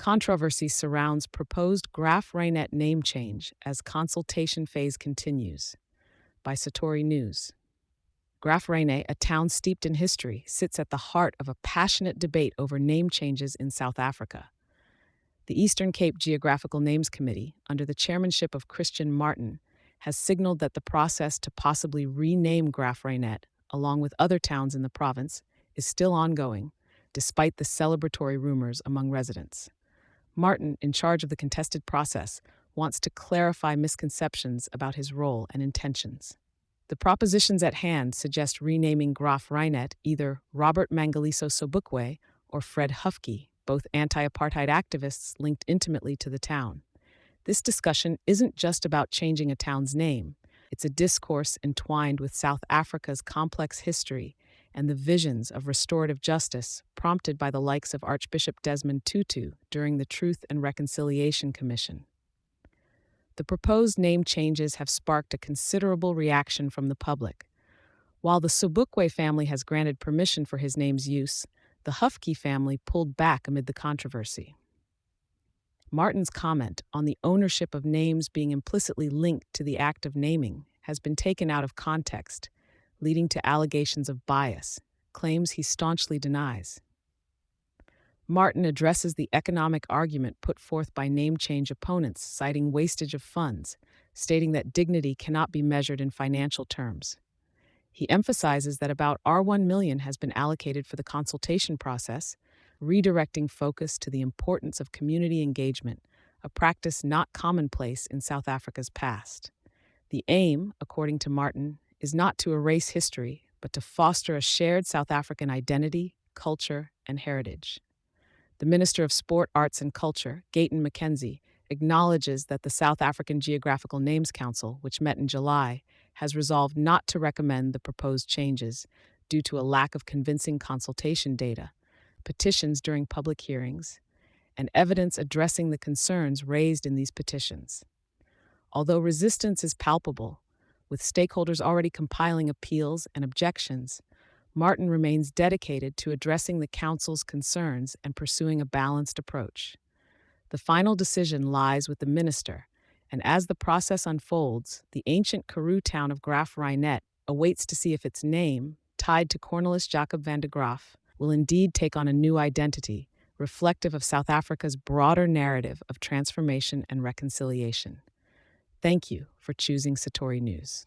Controversy surrounds proposed Graaff-Reinet name change as consultation phase continues. By Satori News. Graaff-Reinet, a town steeped in history, sits at the heart of a passionate debate over name changes in South Africa. The Eastern Cape Geographical Names Committee, under the chairmanship of Christian Martin, has signaled that the process to possibly rename Graaff-Reinet, along with other towns in the province, is still ongoing, despite the celebratory rumors among residents. Martin, in charge of the contested process, wants to clarify misconceptions about his role and intentions. The propositions at hand suggest renaming Graaff-Reinet either Robert Mangaliso Sobukwe or Fred Hufke, both anti-apartheid activists linked intimately to the town. This discussion isn't just about changing a town's name. It's a discourse entwined with South Africa's complex history and the visions of restorative justice prompted by the likes of Archbishop Desmond Tutu during the Truth and Reconciliation Commission. The proposed name changes have sparked a considerable reaction from the public. While the Sobukwe family has granted permission for his name's use, the Hufke family pulled back amid the controversy. Martin's comment on the ownership of names being implicitly linked to the act of naming has been taken out of context, leading to allegations of bias, claims he staunchly denies. Martin addresses the economic argument put forth by name change opponents, citing wastage of funds, stating that dignity cannot be measured in financial terms. He emphasizes that about R1 million has been allocated for the consultation process, redirecting focus to the importance of community engagement, a practice not commonplace in South Africa's past. The aim, according to Martin, is not to erase history, but to foster a shared South African identity, culture, and heritage. The Minister of Sport, Arts and Culture, Gayton Mackenzie, acknowledges that the South African Geographical Names Council, which met in July, has resolved not to recommend the proposed changes due to a lack of convincing consultation data, petitions during public hearings, and evidence addressing the concerns raised in these petitions. Although resistance is palpable, with stakeholders already compiling appeals and objections, Martin remains dedicated to addressing the Council's concerns and pursuing a balanced approach. The final decision lies with the minister, and as the process unfolds, the ancient Karoo town of Graaff-Reinet awaits to see if its name, tied to Cornelis Jacob van der Graaf, will indeed take on a new identity, reflective of South Africa's broader narrative of transformation and reconciliation. Thank you for choosing Satori News.